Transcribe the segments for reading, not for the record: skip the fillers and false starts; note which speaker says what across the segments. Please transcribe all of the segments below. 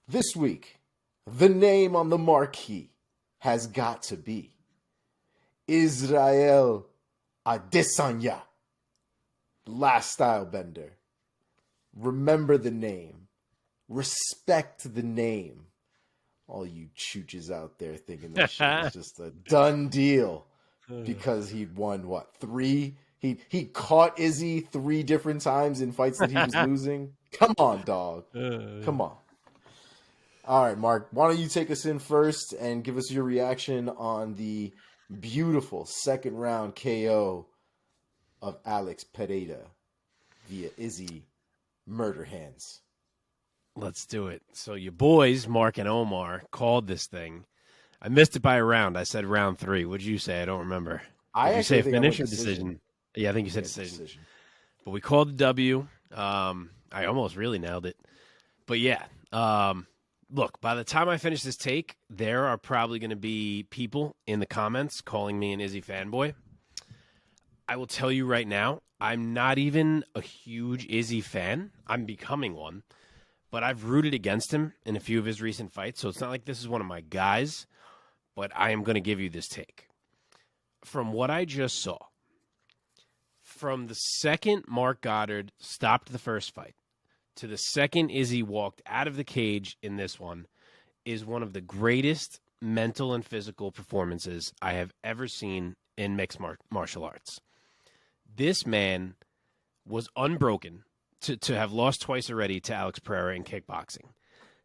Speaker 1: This week, the name on the marquee has got to be Israel Adesanya, last style bender. Remember the name. Respect the name. All you chooches out there thinking that shit was just a done deal because he'd won what, three? He caught Izzy three different times in fights that he was losing. Come on, dog. Come on. All right, Mark, why don't you take us in first and give us your reaction on the beautiful second round KO of Alex Pereira via Izzy Murder Hands.
Speaker 2: Let's do it. So your boys, Mark and Omar, called this thing. I missed it by a round. I said round 3. What did you say? I don't remember. Did you say finish or decision? Yeah, I think you said decision. But we called the W. I almost really nailed it. But yeah, look, by the time I finish this take, there are probably going to be people in the comments calling me an Izzy fanboy. I will tell you right now, I'm not even a huge Izzy fan. I'm becoming one. But I've rooted against him in a few of his recent fights, so it's not like this is one of my guys, but I am going to give you this take. From what I just saw, from the second Mark Goddard stopped the first fight to the second Izzy walked out of the cage in this one is one of the greatest mental and physical performances I have ever seen in mixed martial arts. This man was unbroken. To have lost twice already to Alex Pereira in kickboxing,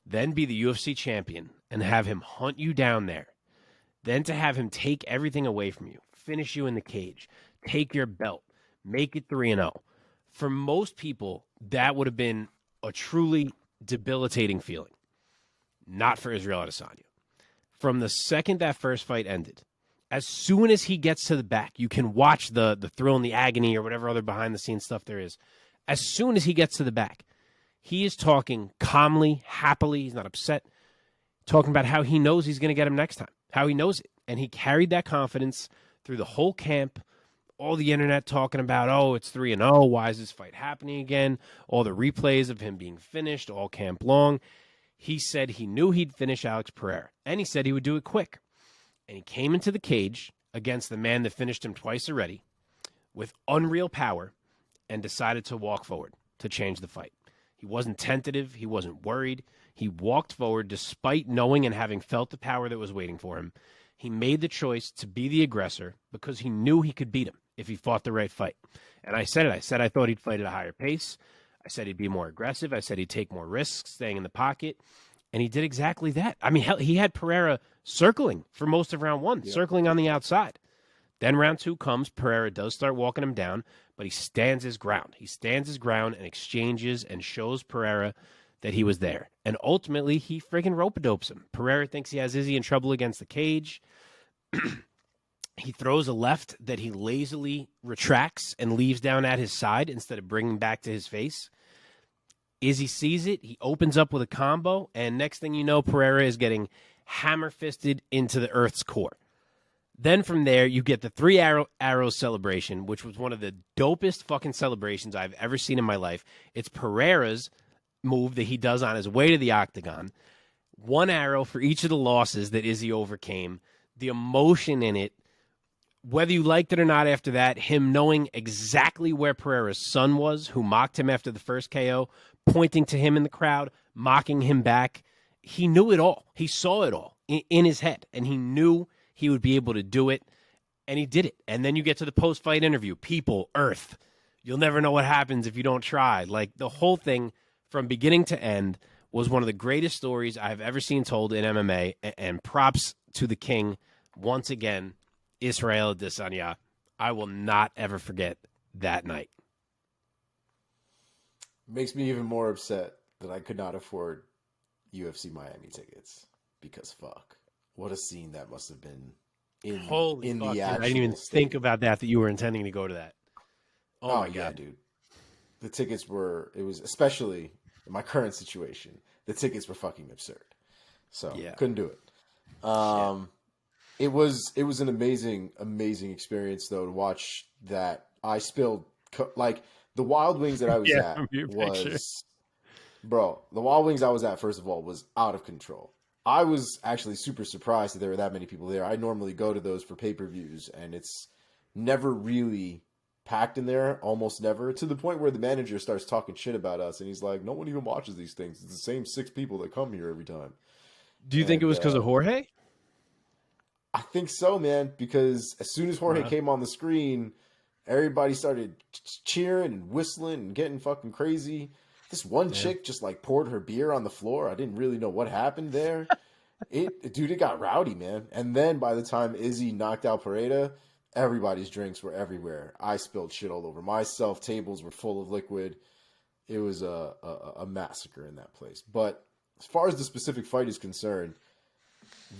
Speaker 2: then be the UFC champion and have him hunt you down there, then to have him take everything away from you, finish you in the cage, take your belt, make it 3-0. For most people, that would have been a truly debilitating feeling. Not for Israel Adesanya. From the second that first fight ended, as soon as he gets to the back, you can watch the thrill and the agony or whatever other behind-the-scenes stuff there is. As soon as he gets to the back, he is talking calmly, happily. He's not upset. Talking about how he knows he's going to get him next time, how he knows it. And he carried that confidence through the whole camp, all the internet talking about, oh, it's 3-0. Why is this fight happening again? All the replays of him being finished all camp long. He said he knew he'd finish Alex Pereira, and he said he would do it quick. And he came into the cage against the man that finished him twice already with unreal power and decided to walk forward to change the fight. He wasn't tentative. He wasn't worried. He walked forward despite knowing and having felt the power that was waiting for him. He made the choice to be the aggressor because he knew he could beat him if he fought the right fight. And I said it. I said I thought he'd fight at a higher pace. I said he'd be more aggressive. I said he'd take more risks, staying in the pocket. And he did exactly that. I mean, hell, he had Pereira circling for most of round 1, circling on the outside. Then round 2 comes. Pereira does start walking him down, but he stands his ground. He stands his ground and exchanges and shows Pereira that he was there. And ultimately, he friggin' rope-a-dopes him. Pereira thinks he has Izzy in trouble against the cage. He throws a left that he lazily retracts and leaves down at his side instead of bringing back to his face. Izzy sees it. He opens up with a combo, and next thing you know, Pereira is getting hammer-fisted into the earth's core. Then from there, you get the 3 arrows celebration, which was one of the dopest fucking celebrations I've ever seen in my life. It's Pereira's move that he does on his way to the octagon. 1 arrow for each of the losses that Izzy overcame. The emotion in it, whether you liked it or not after that, him knowing exactly where Pereira's son was, who mocked him after the first KO, pointing to him in the crowd, mocking him back. He knew it all. He saw it all in his head, and he knew he would be able to do it, and he did it. And then you get to the post-fight interview. People, Earth, you'll never know what happens if you don't try. Like, the whole thing from beginning to end was one of the greatest stories I've ever seen told in MMA, and props to the king once again, Israel Adesanya. I will not ever forget that night.
Speaker 1: Makes me even more upset that I could not afford UFC Miami tickets because fuck. What a scene that must have been in
Speaker 2: fuck,
Speaker 1: the
Speaker 2: dude,
Speaker 1: actual
Speaker 2: I didn't even
Speaker 1: stadium.
Speaker 2: think about that you were intending to go to that. Oh my
Speaker 1: yeah,
Speaker 2: God.
Speaker 1: dude. The tickets were, it was, especially in my current situation, the tickets were fucking absurd. So, couldn't do it. It was an amazing experience though to watch that. I spilled like the Wild Wings that I was at was Bro, the Wild Wings I was at, first of all, was out of control. I was actually super surprised that there were that many people there. I normally go to those for pay-per-views, and it's never really packed in there, almost never, to the point where the manager starts talking shit about us, and he's like, no one even watches these things. It's the same 6 people that come here every time.
Speaker 2: Do you think it
Speaker 1: And
Speaker 2: was because of Jorge?
Speaker 1: I think so, man, because as soon as Jorge came on the screen, everybody started cheering and whistling and getting fucking crazy. This one chick just like poured her beer on the floor. I didn't really know what happened there. It got rowdy, man. And then by the time Izzy knocked out Pereira, everybody's drinks were everywhere. I spilled shit all over myself. Tables were full of liquid. It was a massacre in that place. But as far as the specific fight is concerned,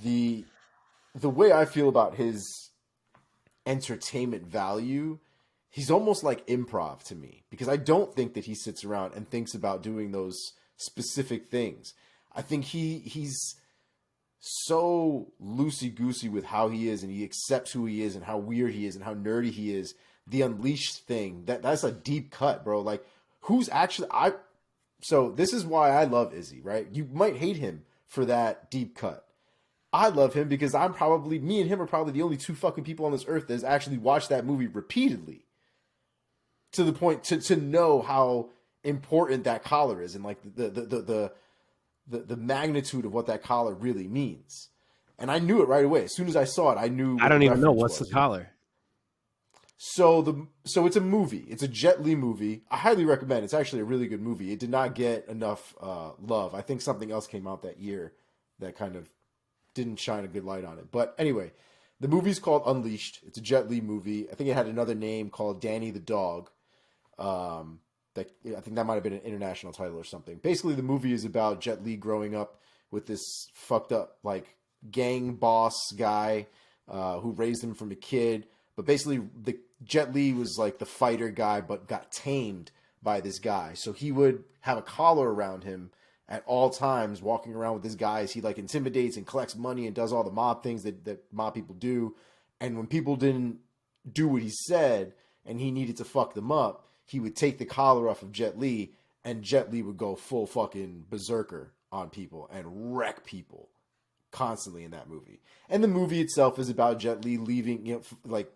Speaker 1: the way I feel about his entertainment value, he's almost like improv to me, because I don't think that he sits around and thinks about doing those specific things. I think he's so loosey-goosey with how he is, and he accepts who he is and how weird he is and how nerdy he is. The Unleashed thing, that's a deep cut, bro. Like, who's actually so this is why I love Izzy, right? You might hate him for that deep cut. I love him because me and him are probably the only 2 fucking people on this earth that has actually watched that movie repeatedly, to the point to know how important that collar is, and like the magnitude of what that collar really means. And I knew it right away. As soon as I saw it, I knew.
Speaker 2: I don't even know what's the collar.
Speaker 1: So it's a movie. It's a Jet Li movie. I highly recommend. It's actually a really good movie. It did not get enough love. I think something else came out that year that kind of didn't shine a good light on it. But anyway, the movie's called Unleashed. It's a Jet Li movie. I think it had another name called Danny the Dog. I think that might have been an international title or something. Basically, the movie is about Jet Li growing up with this fucked up like gang boss guy who raised him from a kid. But basically, the Jet Li was like the fighter guy, but got tamed by this guy. So he would have a collar around him at all times, walking around with this guy as he like intimidates and collects money and does all the mob things that mob people do. And when people didn't do what he said and he needed to fuck them up, he would take the collar off of Jet Li, and Jet Li would go full fucking berserker on people and wreck people constantly in that movie. And the movie itself is about Jet Li leaving, like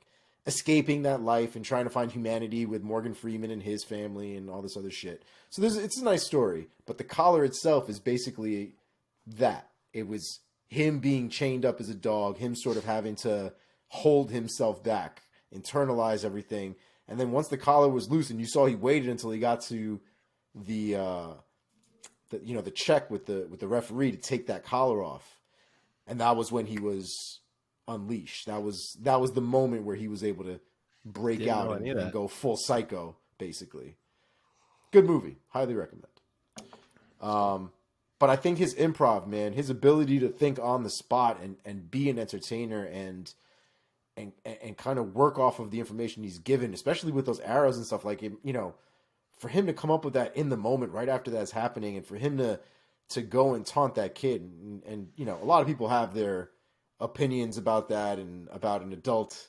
Speaker 1: escaping that life and trying to find humanity with Morgan Freeman and his family and all this other shit. So it's a nice story, but the collar itself is basically that. It was him being chained up as a dog, him sort of having to hold himself back, internalize everything. And then once the collar was loose, and you saw he waited until he got to the check with the referee to take that collar off. And that was when he was unleashed. That was the moment where he was able to break out and go full psycho, basically. Good movie. Highly recommend. But I think his improv, man, his ability to think on the spot and be an entertainer and kind of work off of the information he's given, especially with those arrows and stuff, like, for him to come up with that in the moment right after that's happening, and for him to go and taunt that kid. And a lot of people have their opinions about that and about an adult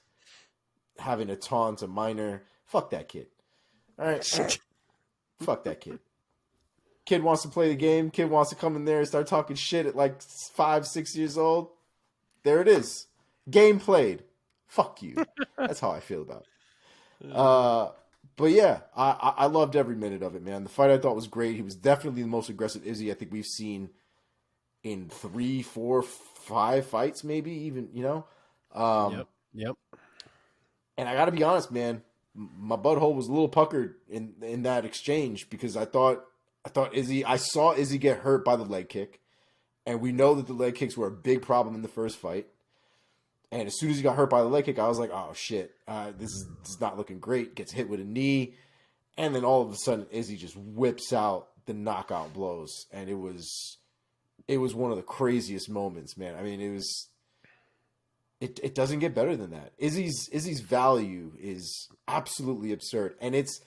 Speaker 1: having to taunt a minor. Fuck that kid. All right. Fuck that kid. Kid wants to play the game. Kid wants to come in there and start talking shit at like 5-6 years old. There it is. Game played. Fuck you. That's how I feel about it. But yeah, I loved every minute of it, man. The fight I thought was great. He was definitely the most aggressive Izzy I think we've seen in 3, 4, 5 fights, maybe even,
Speaker 2: Yep.
Speaker 1: And I got to be honest, man, my butthole was a little puckered in that exchange, because I saw Izzy get hurt by the leg kick, and we know that the leg kicks were a big problem in the first fight. And as soon as he got hurt by the leg kick, I was like, oh shit, this is not looking great. Gets hit with a knee, and then all of a sudden Izzy just whips out the knockout blows, and it was one of the craziest moments, man. I mean, it doesn't get better than that. Izzy's value is absolutely absurd, and it's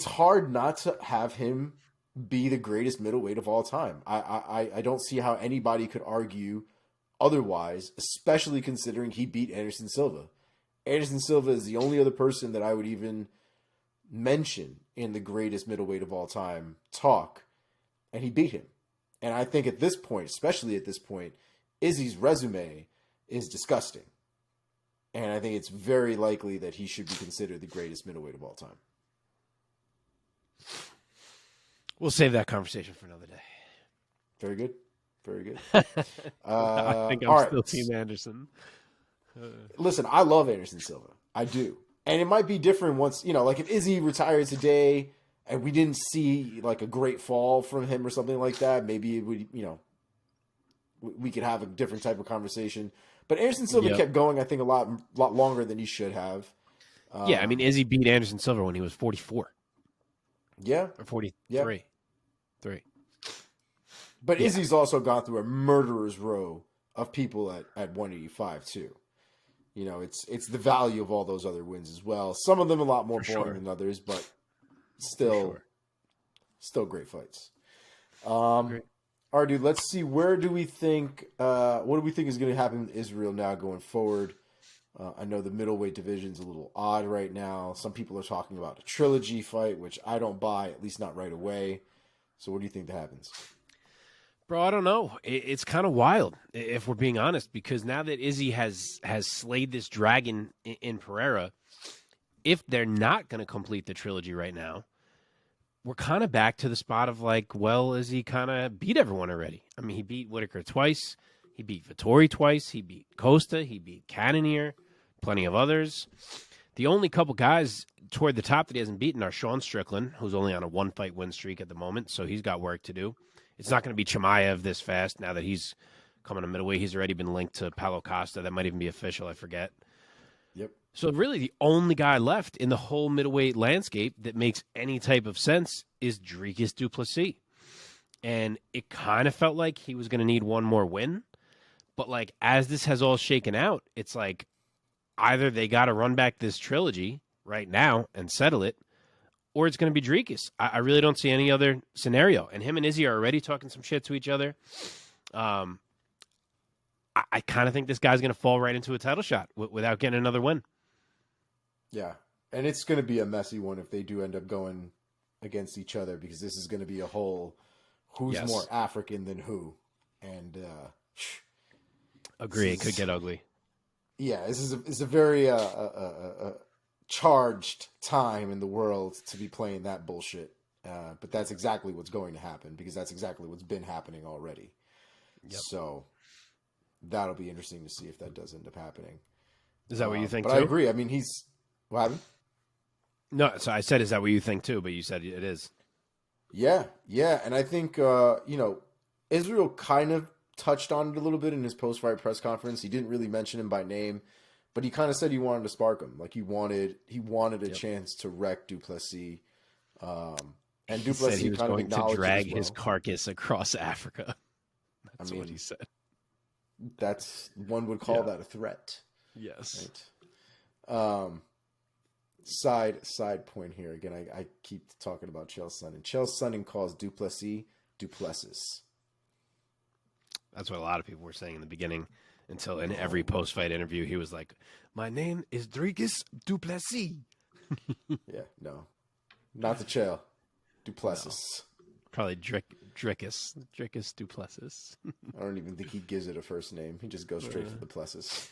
Speaker 1: hard not to have him be the greatest middleweight of all time. I don't see how anybody could argue otherwise, especially considering he beat Anderson Silva. Anderson Silva is the only other person that I would even mention in the greatest middleweight of all time talk, and he beat him. And I think at this point, especially at this point, Izzy's resume is disgusting. And I think it's very likely that he should be considered the greatest middleweight of all time.
Speaker 2: We'll save that conversation for another day.
Speaker 1: Very good. Very good.
Speaker 2: I think I'm still Team Anderson.
Speaker 1: Listen, I love Anderson Silva. I do. And it might be different once, like if Izzy retired today and we didn't see like a great fall from him or something like that, maybe it would, we could have a different type of conversation. But Anderson Silva kept going, I think, a lot longer than he should have.
Speaker 2: Yeah, I mean, Izzy beat Anderson Silva when he was 44.
Speaker 1: Yeah.
Speaker 2: Or 43.
Speaker 1: Yeah.
Speaker 2: 3.
Speaker 1: But Izzy's also gone through a murderer's row of people at 185 too. It's the value of all those other wins as well. Some of them a lot more boring than others, but still great fights. Great. All right, dude, let's see. What do we think is going to happen in Israel now going forward? I know the middleweight division's a little odd right now. Some people are talking about a trilogy fight, which I don't buy, at least not right away. So what do you think that happens?
Speaker 2: Bro, I don't know. It's kind of wild, if we're being honest, because now that Izzy has slayed this dragon in Pereira, if they're not going to complete the trilogy right now, we're kind of back to the spot of like, well, Izzy kind of beat everyone already. I mean, he beat Whitaker twice. He beat Vettori twice. He beat Costa. He beat Cannonier. Plenty of others. The only couple guys toward the top that he hasn't beaten are Sean Strickland, who's only on a one-fight win streak at the moment, so he's got work to do. It's not going to be Chimaev this fast now that he's coming to middleweight. He's already been linked to Paulo Costa. That might even be official. I forget.
Speaker 1: Yep.
Speaker 2: So really the only guy left in the whole middleweight landscape that makes any type of sense is Dricus du Plessis. And it kind of felt like he was going to need one more win. But like as this has all shaken out, it's like either they got to run back this trilogy right now and settle it, or it's going to be Dricus. I really don't see any other scenario. And him and Izzy are already talking some shit to each other. I kind of think this guy's going to fall right into a title shot without getting another win.
Speaker 1: Yeah, and it's going to be a messy one if they do end up going against each other, because this is going to be a whole who's more African than who. And
Speaker 2: agree, it could get ugly.
Speaker 1: Yeah, this is a very charged time in the world to be playing that bullshit. But that's exactly what's going to happen, because that's exactly what's been happening already. Yep. So that'll be interesting to see if that does end up happening.
Speaker 2: Is that what you think
Speaker 1: but
Speaker 2: too?
Speaker 1: I agree. I mean, what happened?
Speaker 2: No, so I said, is that what you think too? But you said it is.
Speaker 1: Yeah. And I think, Israel kind of touched on it a little bit in his post-fight press conference. He didn't really mention him by name, but he kind of said he wanted to spark him. Like he wanted a chance to wreck du Plessis. And du Plessis
Speaker 2: said he was
Speaker 1: kind
Speaker 2: going
Speaker 1: of
Speaker 2: to drag his carcass across Africa. That's what he said.
Speaker 1: That's, one would call that a threat.
Speaker 2: Yes.
Speaker 1: Right. Side point here. Again, I keep talking about Chael Sonnen. Chael Sonnen calls du Plessis.
Speaker 2: That's what a lot of people were saying in the beginning, until in every post-fight interview, he was like, my name is Dricus du Plessis.
Speaker 1: Yeah, no. Not the Chael. Du Plessis.
Speaker 2: No. Probably Dricus du Plessis.
Speaker 1: I don't even think he gives it a first name. He just goes straight for the Plessis.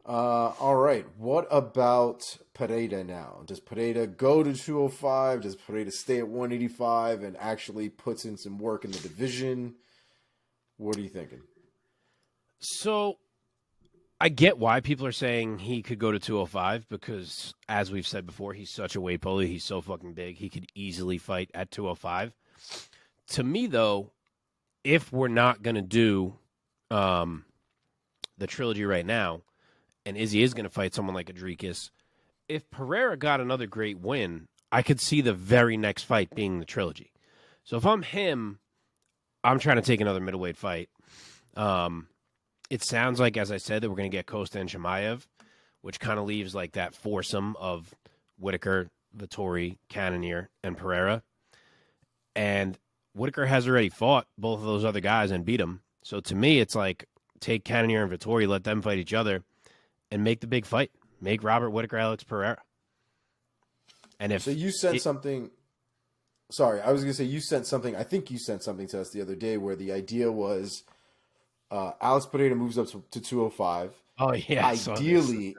Speaker 1: All right. What about Pereira now? Does Pereira go to 205? Does Pereira stay at 185 and actually puts in some work in the division? What are you thinking?
Speaker 2: So I get why people are saying he could go to 205 because, as we've said before, he's such a weight bully. He's so fucking big. He could easily fight at 205. To me, though, if we're not going to do the trilogy right now, and Izzy is going to fight someone like Adricus, if Pereira got another great win, I could see the very next fight being the trilogy. So if I'm him, I'm trying to take another middleweight fight. It sounds like, as I said, that we're going to get Costa and Chimaev, which kind of leaves like that foursome of Whitaker, Vettori, Cannonier, and Pereira. And Whitaker has already fought both of those other guys and beat them. So to me, it's like take Cannonier and Vettori, let them fight each other, and make the big fight. Make Robert Whitaker, Alex Pereira. And if
Speaker 1: so you sent something. Sorry, I was going to say you sent something. I think you sent something to us the other day where the idea was Alex Pereira moves up to 205.
Speaker 2: Oh yeah, I saw this.
Speaker 1: Ideally,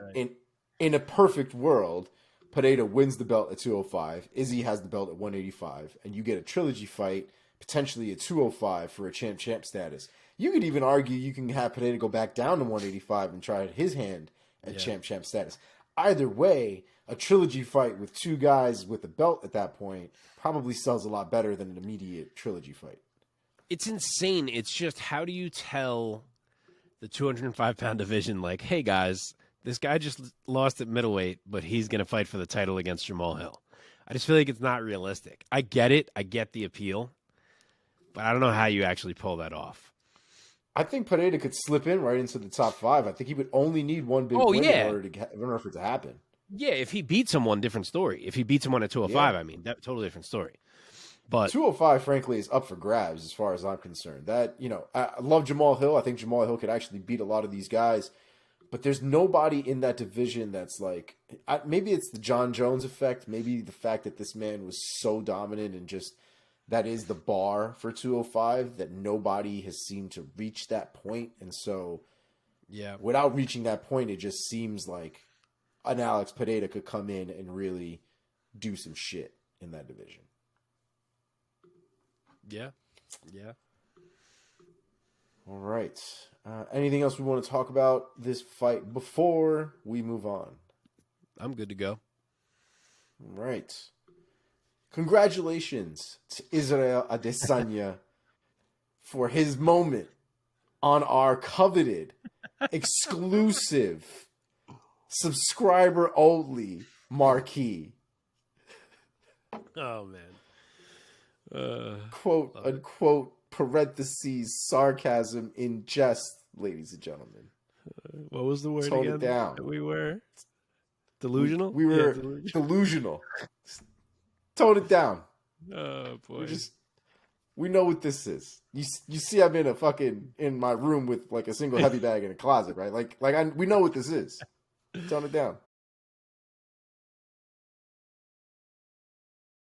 Speaker 1: in a perfect world, Pereira wins the belt at 205. Izzy has the belt at 185, and you get a trilogy fight, potentially at 205 for a champ status. You could even argue you can have Pereira go back down to 185 and try his hand at champ status. Either way, a trilogy fight with two guys with a belt at that point probably sells a lot better than an immediate trilogy fight.
Speaker 2: It's insane. It's just, how do you tell the 205-pound division, like, hey, guys, this guy just lost at middleweight, but he's going to fight for the title against Jamal Hill? I just feel like it's not realistic. I get it. I get the appeal. But I don't know how you actually pull that off.
Speaker 1: I think Pereira could slip in right into the top 5. I think he would only need one big win in order for it to happen.
Speaker 2: Yeah, if he beats someone, different story. If he beats someone at 205, I mean, that's totally different story. But
Speaker 1: 205, frankly, is up for grabs as far as I'm concerned. That, I love Jamal Hill. I think Jamal Hill could actually beat a lot of these guys. But there's nobody in that division that's like, maybe it's the John Jones effect. Maybe the fact that this man was so dominant and just, that is the bar for 205, that nobody has seemed to reach that point. And so, without reaching that point, it just seems like an Alex Pereira could come in and really do some shit in that division.
Speaker 2: Yeah.
Speaker 1: All right. Anything else we want to talk about this fight before we move on?
Speaker 2: I'm good to go.
Speaker 1: All right. Congratulations to Israel Adesanya for his moment on our coveted, exclusive, subscriber-only marquee.
Speaker 2: Oh, man.
Speaker 1: Quote, unquote, parentheses, sarcasm in jest, ladies and gentlemen.
Speaker 2: What was the word
Speaker 1: Tone
Speaker 2: again?
Speaker 1: It down.
Speaker 2: We were delusional?
Speaker 1: We were delusional. Tone it down.
Speaker 2: Oh, boy.
Speaker 1: We know what this is. You see I'm in my room with like a single heavy bag in a closet, right? We know what this is. Tone it down.